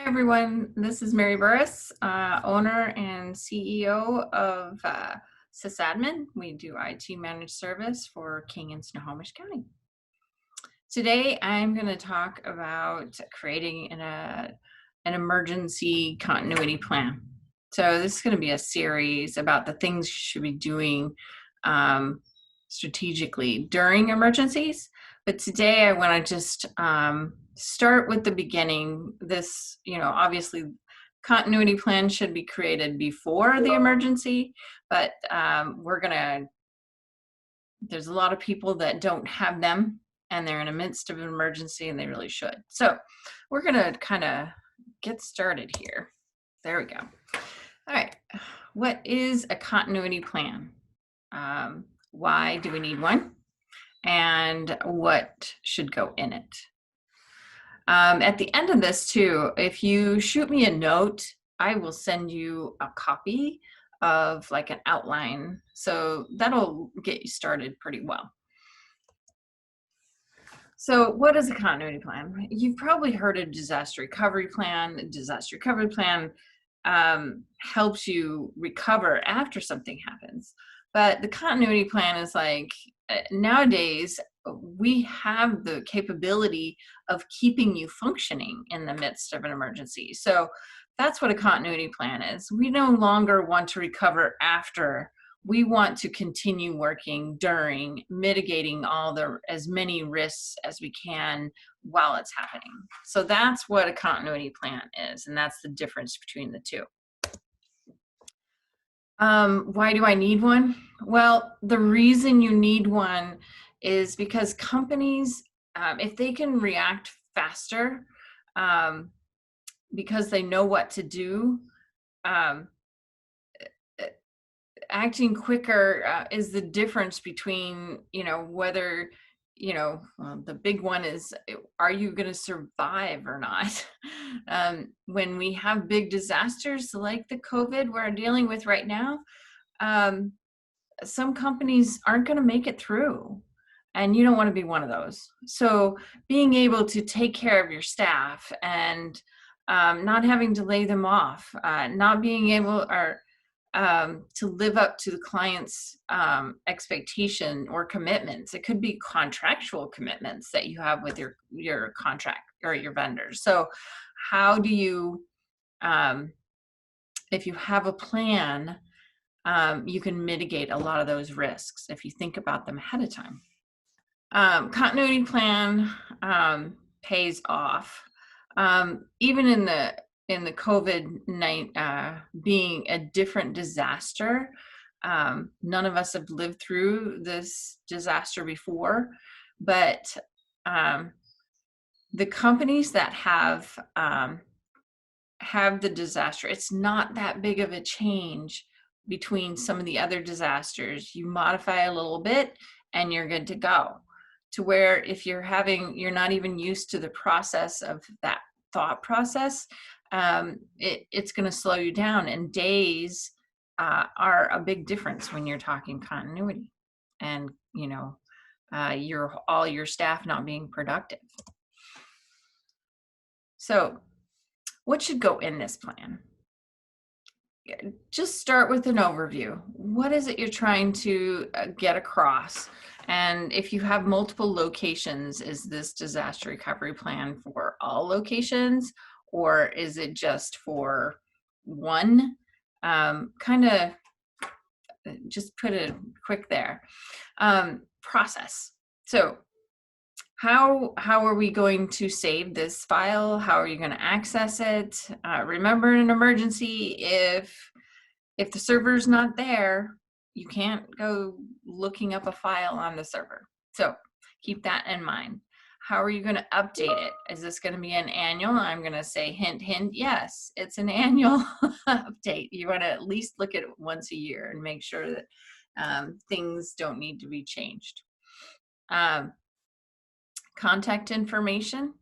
Everyone, this is Mary Burris, owner and CEO of Sisadmin. We do IT managed service for King and Snohomish County. Today, I'm going to talk about creating an emergency continuity plan. So this is going to be a series about the things you should be doing strategically during emergencies. But today, I want to just start with the beginning. This, obviously continuity plan should be created before the emergency, but there's a lot of people that don't have them and they're in the midst of an emergency and they really should. So we're gonna kind of get started here. There we go. All right, what is a continuity plan? Why do we need one? And what should go in it? At the end of this too, if you shoot me a note, I will send you a copy of like an outline. So that'll get you started pretty well. So what is a continuity plan? You've probably heard of disaster recovery plan. A disaster recovery plan helps you recover after something happens. But the continuity plan is like, nowadays, we have the capability of keeping you functioning in the midst of an emergency. So that's what a continuity plan is. We no longer want to recover after. We want to continue working during, mitigating as many risks as we can while it's happening. So that's what a continuity plan is, and that's the difference between the two. Why do I need one? Well, the reason you need one is because companies, if they can react faster, because they know what to do, acting quicker is the difference between, whether, the big one is, are you going to survive or not? When we have big disasters like the COVID we're dealing with right now, some companies aren't going to make it through. And you don't want to be one of those. So being able to take care of your staff and not having to lay them off, not being able to live up to the client's expectation or commitments. It could be contractual commitments that you have with your contract or your vendors. So how do you, if you have a plan, you can mitigate a lot of those risks if you think about them ahead of time. Continuity plan pays off. Even in the COVID-19 being a different disaster, none of us have lived through this disaster before, but the companies that have the disaster, it's not that big of a change between some of the other disasters. You modify a little bit and you're good to go. To where if you're not even used to the process of that thought process, it's going to slow you down, and days are a big difference when you're talking continuity and all your staff not being productive. So what should go in this plan? Just start with an overview. What is it you're trying to get across? And if you have multiple locations, is this disaster recovery plan for all locations, or is it just for one? Kind of just put it quick there. Process. So how are we going to save this file? How are you going to access it? Remember, in an emergency, if the server's not there, you can't go looking up a file on the server. So keep that in mind. How are you going to update it? Is this going to be an annual? I'm going to say hint, hint, yes, it's an annual update. You want to at least look at it once a year and make sure that things don't need to be changed. Contact information.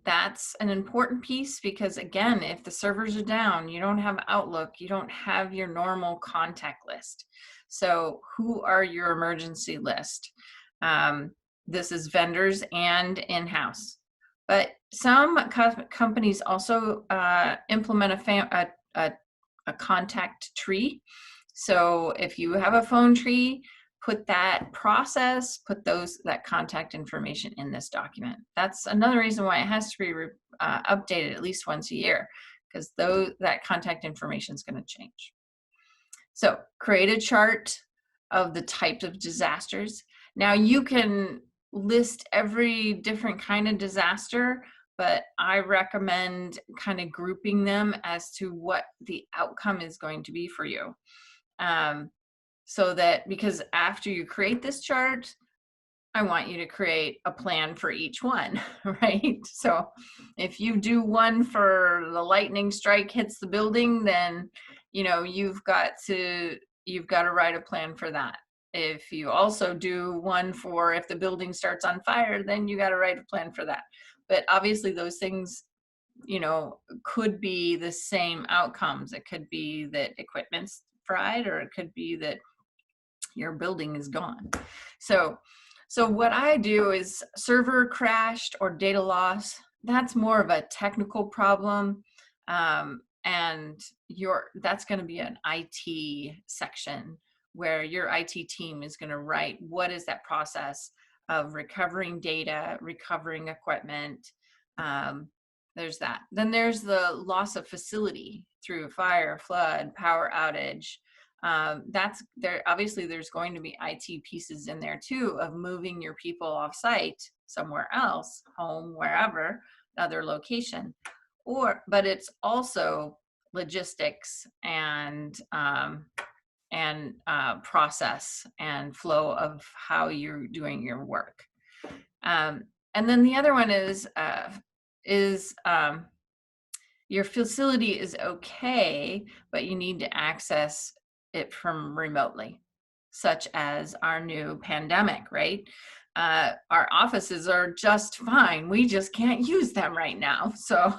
That's an important piece because, again, if the servers are down, you don't have Outlook, you don't have your normal contact list. So who are your emergency list? This is vendors and in-house. But some companies also implement a contact tree. So if you have a phone tree, put that that contact information in this document. That's another reason why it has to be updated at least once a year, because that contact information is going to change. So create a chart of the types of disasters. Now you can list every different kind of disaster, but I recommend kind of grouping them as to what the outcome is going to be for you. So that, because after you create this chart, I want you to create a plan for each one, right? So if you do one for the lightning strike hits the building, then you've got to write a plan for that. If you also do one for if the building starts on fire, then you got to write a plan for that. But obviously those things could be the same outcomes. It could be that equipment's fried, or it could be that your building is gone. So what I do is server crashed or data loss. That's more of a technical problem. And that's going to be an IT section where your IT team is going to write what is that process of recovering data, recovering equipment. There's that. Then there's the loss of facility through fire, flood, power outage. That's there. Obviously, there's going to be IT pieces in there too, of moving your people off site somewhere else, home, wherever, other location. But it's also logistics and process and flow of how you're doing your work. And then the other one is your facility is okay, but you need to access it from remotely, such as our new pandemic, right? Our offices are just fine. We just can't use them right now. So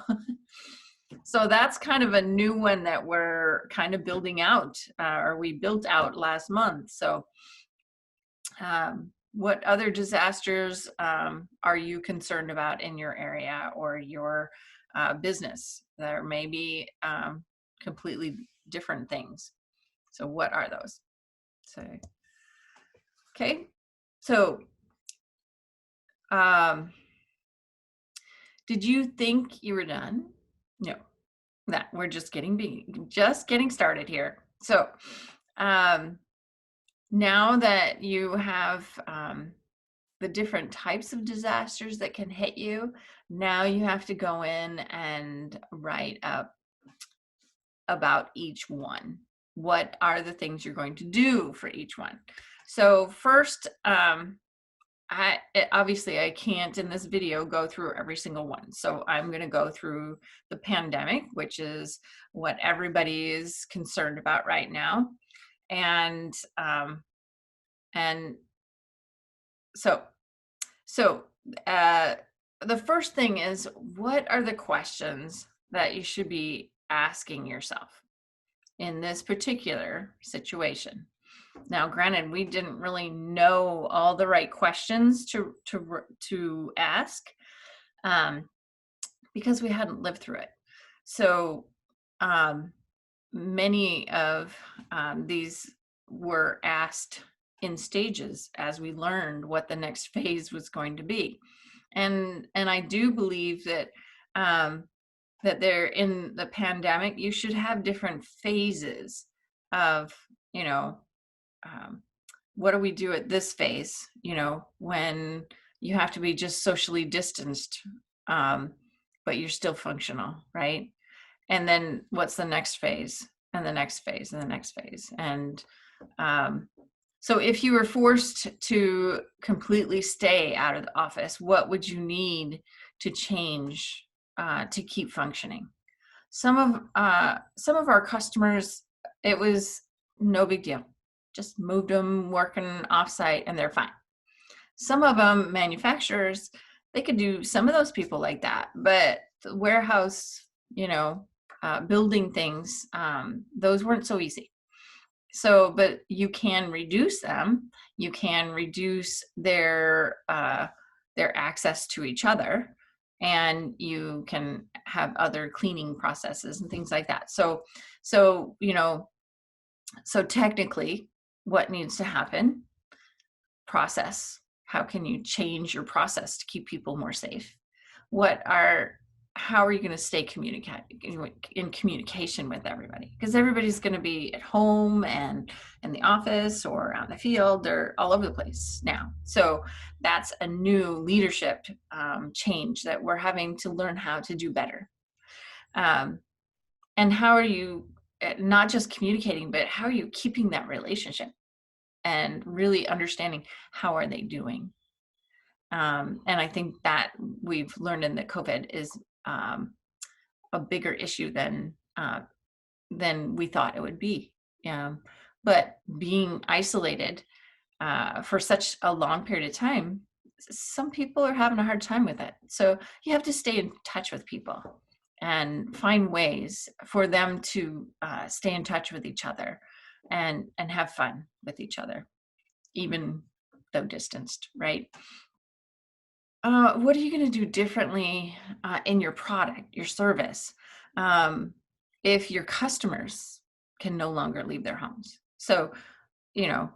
that's kind of a new one that we're kind of building out, or we built out last month. So what other disasters are you concerned about in your area or your business? There may be completely different things. So what are those? So, okay. So did you think you were done? No, that we're just getting started here. So now that you have the different types of disasters that can hit you, now you have to go in and write up about each one. What are the things you're going to do for each one? So first, obviously I can't in this video go through every single one. So I'm going to go through the pandemic, which is what everybody is concerned about right now. And so the first thing is, what are the questions that you should be asking yourself in this particular situation? Now, granted, we didn't really know all the right questions to ask because we hadn't lived through it. So many of these were asked in stages as we learned what the next phase was going to be. And I do believe that that there in the pandemic, you should have different phases of, what do we do at this phase, when you have to be just socially distanced, but you're still functional, right? And then what's the next phase, and the next phase, and the next phase. And so if you were forced to completely stay out of the office, what would you need to change to keep functioning? Some of our customers, it was no big deal. Just moved them working offsite and they're fine. Some of them, manufacturers, they could do some of those people like that, but the warehouse, building things, those weren't so easy. So, but you can reduce them. You can reduce their access to each other. and you can have other cleaning processes and things like that. So technically, what needs to happen? Process. How can you change your process to keep people more safe? How are you going to stay in communication with everybody? Because everybody's going to be at home and in the office or out in the field or all over the place now. So that's a new leadership change that we're having to learn how to do better. And how are you not just communicating, but how are you keeping that relationship and really understanding how are they doing? And I think that we've learned in the COVID is a bigger issue than we thought it would be. But being isolated for such a long period of time, some people are having a hard time with it. So you have to stay in touch with people and find ways for them to stay in touch with each other and have fun with each other, even though distanced, right? What are you going to do differently in your product, your service, if your customers can no longer leave their homes? So, you know,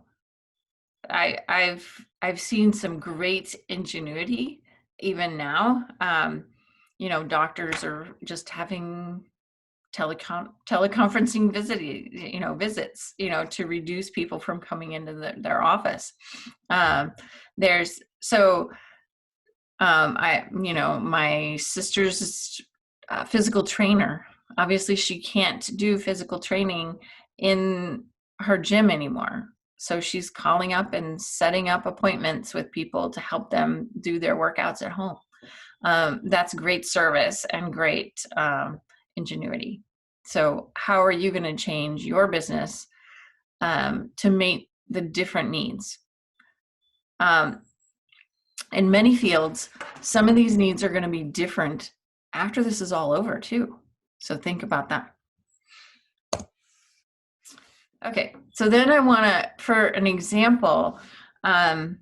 I've seen some great ingenuity even now. Doctors are just having teleconferencing visits, to reduce people from coming into their office. There's so my sister's physical trainer. Obviously, she can't do physical training in her gym anymore. So she's calling up and setting up appointments with people to help them do their workouts at home. That's great service and great ingenuity. So how are you going to change your business to meet the different needs? In many fields, some of these needs are going to be different after this is all over too. So think about that. Okay, so then I want to, for an example, and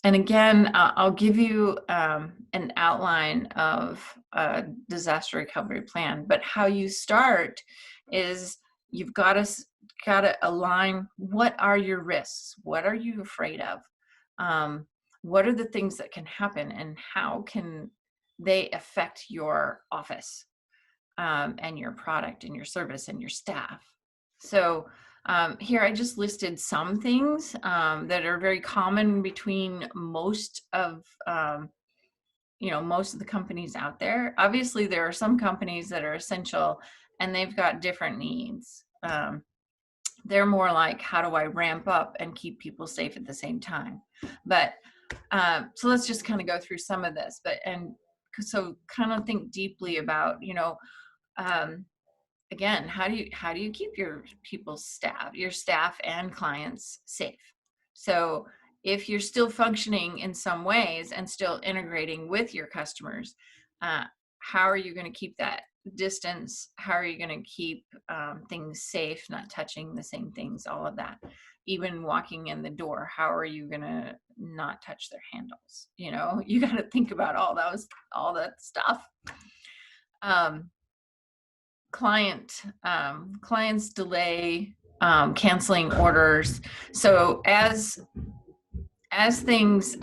again, I'll give you an outline of a disaster recovery plan, but how you start is you've got to align, what are your risks? What are you afraid of? What are the things that can happen, and how can they affect your office and your product and your service and your staff? So here I just listed some things that are very common between most of the companies out there. Obviously, there are some companies that are essential and they've got different needs. They're more like, how do I ramp up and keep people safe at the same time? But so let's just kind of go through some of this, so kind of think deeply about, again, how do you keep your staff and clients safe? So if you're still functioning in some ways and still integrating with your customers, how are you going to keep that distance? How are you going to keep things safe, not touching the same things, all of that? Even walking in the door, how are you going to not touch their handles? You got to think about all that stuff. Clients delay canceling orders. So as things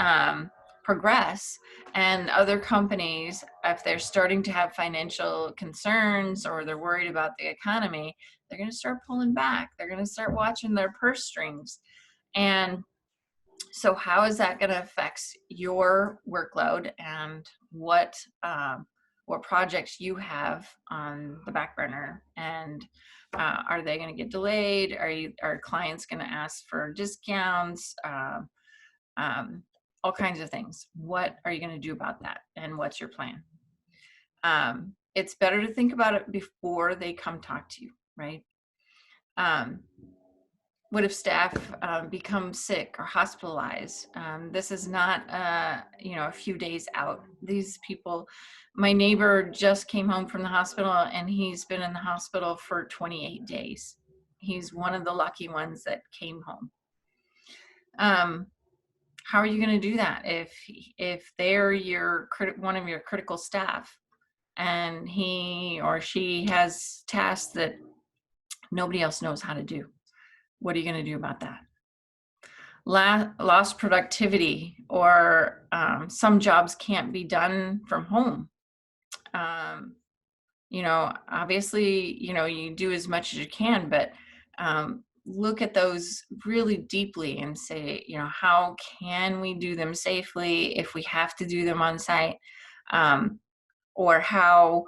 progress, and other companies, if they're starting to have financial concerns or they're worried about the economy, they're going to start pulling back. They're going to start watching their purse strings. And so how is that going to affect your workload and what projects you have on the back burner? And are they going to get delayed? Are clients going to ask for discounts? All kinds of things. What are you going to do about that? And what's your plan? It's better to think about it before they come talk to you, right? What if staff become sick or hospitalized? This is not, a few days out. These people, my neighbor just came home from the hospital and he's been in the hospital for 28 days. He's one of the lucky ones that came home. How are you going to do that if they're one of your critical staff, and he or she has tasks that nobody else knows how to do? What are you going to do about that? Lost productivity, or some jobs can't be done from home. Obviously, you do as much as you can, but look at those really deeply and say, how can we do them safely if we have to do them on site? Or how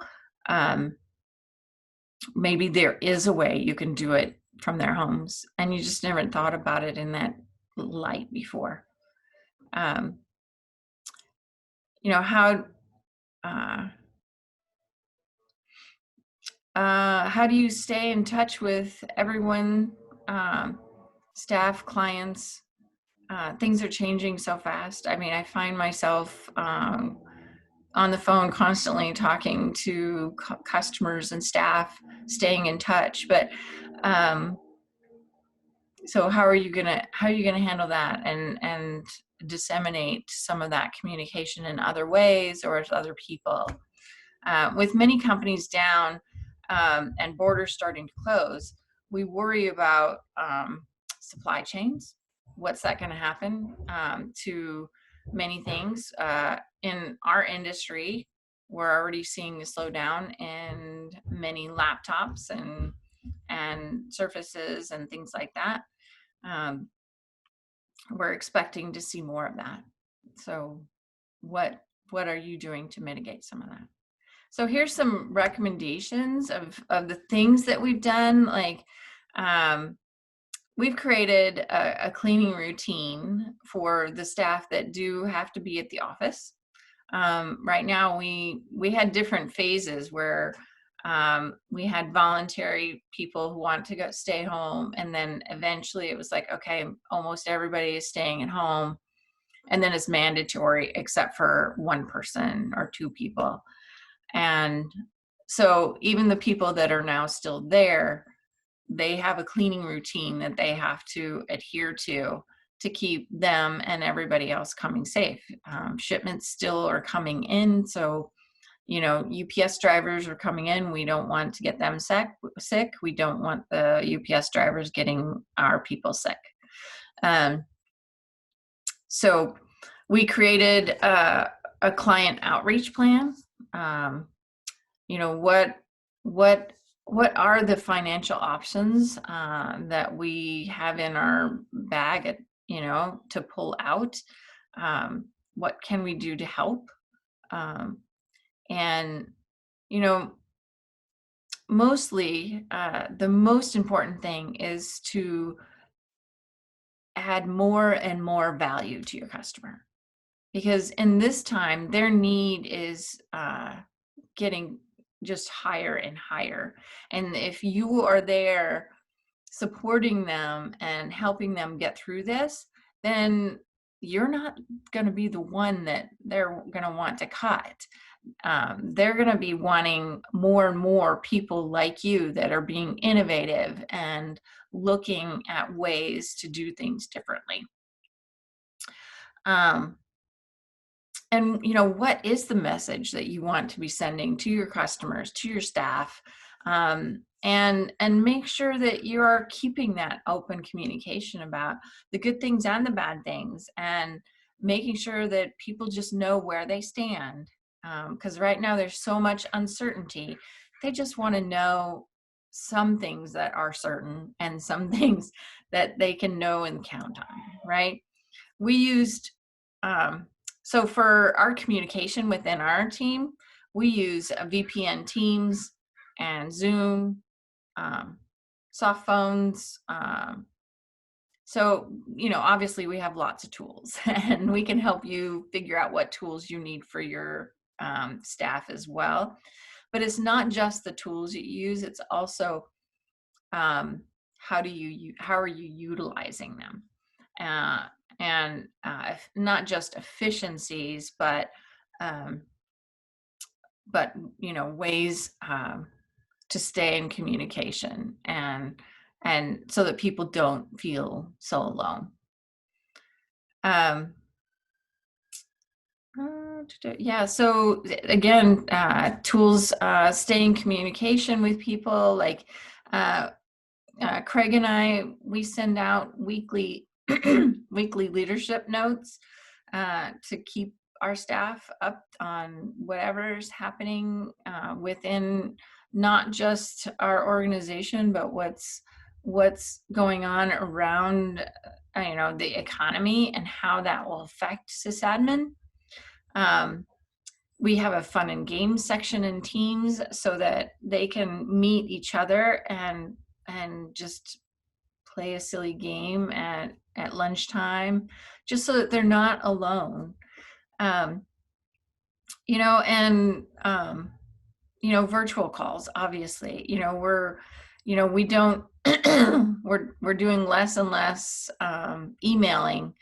maybe there is a way you can do it from their homes and you just never thought about it in that light before. How do you stay in touch with everyone, staff, clients? Things are changing so fast. I mean, I find myself on the phone constantly talking to customers and staff, staying in touch. But so how are you gonna handle that and disseminate some of that communication in other ways or with other people? With many companies down and borders starting to close, we worry about supply chains. What's that going to happen to many things? In our industry, we're already seeing a slowdown in many laptops and surfaces and things like that. We're expecting to see more of that. So what are you doing to mitigate some of that? So here's some recommendations of the things that we've done. Like we've created a cleaning routine for the staff that do have to be at the office. Right now we had different phases where we had voluntary people who want to stay home, and then eventually it was like, okay, almost everybody is staying at home, and then it's mandatory except for one person or two people. And so even the people that are now still there, they have a cleaning routine that they have to adhere to keep them and everybody else coming safe. Shipments still are coming in. So, UPS drivers are coming in. We don't want to get them sick. We don't want the UPS drivers getting our people sick. So we created a client outreach plan. What are the financial options that we have in our bag to pull out? What can we do to help? And mostly the most important thing is to add more and more value to your customer, because in this time their need is getting just higher and higher. And if you are there supporting them and helping them get through this, then you're not going to be the one that they're going to want to cut. They're going to be wanting more and more people like you that are being innovative and looking at ways to do things differently. And what is the message that you want to be sending to your customers, to your staff, and make sure that you are keeping that open communication about the good things and the bad things, and making sure that people just know where they stand. Because right now there's so much uncertainty. They just want to know some things that are certain and some things that they can know and count on, right? We used so for our communication within our team, we use a VPN Teams and Zoom, soft phones. So, obviously we have lots of tools and we can help you figure out what tools you need for your staff as well. But it's not just the tools you use, it's also how are you utilizing them? And not just efficiencies, but ways to stay in communication and so that people don't feel so alone. Yeah, so again, tools, stay in communication with people. Like uh, Craig and I, we send out weekly weekly leadership notes to keep our staff up on whatever's happening within not just our organization, but what's going on around the economy and how that will affect sysadmin. Um, we have a fun and games section in Teams so that they can meet each other and just play a silly game at lunchtime, just so that they're not alone. Um, and virtual calls, obviously. We don't we're doing less and less emailing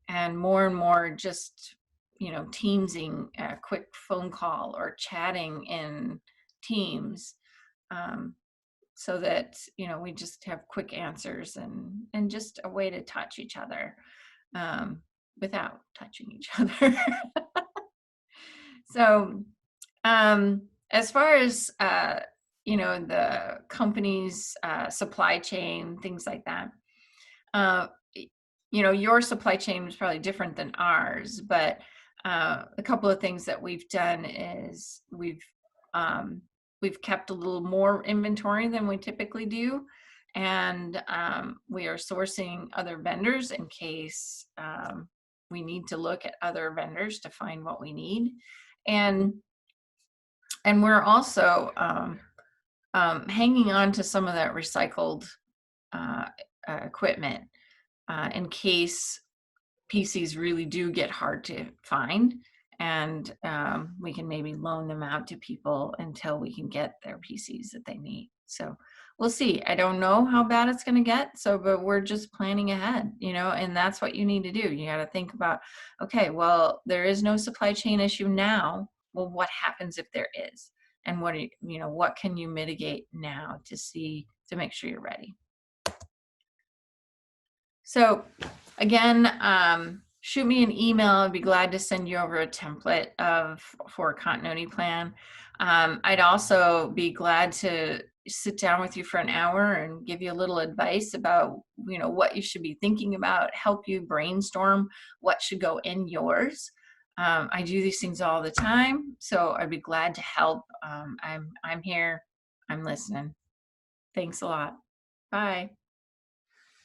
and more just teamsing, a quick phone call or chatting in Teams, so that we just have quick answers and just a way to touch each other without touching each other. So as far as the company's supply chain, things like that, uh, your supply chain is probably different than ours, but a couple of things that we've done is we've kept a little more inventory than we typically do, and we are sourcing other vendors in case we need to look at other vendors to find what we need, and we're also hanging on to some of that recycled uh, equipment in case PCs really do get hard to find, and we can maybe loan them out to people until we can get their PCs that they need. So we'll see. I don't know how bad it's going to get. But we're just planning ahead, and that's what you need to do. You got to think about, okay, well, there is no supply chain issue now. Well, what happens if there is? And what can you mitigate now to make sure you're ready? So again, shoot me an email. I'd be glad to send you over a template for a continuity plan. I'd also be glad to sit down with you for an hour and give you a little advice about what you should be thinking about, help you brainstorm what should go in yours. I do these things all the time, so I'd be glad to help. I'm here. I'm listening. Thanks a lot. Bye.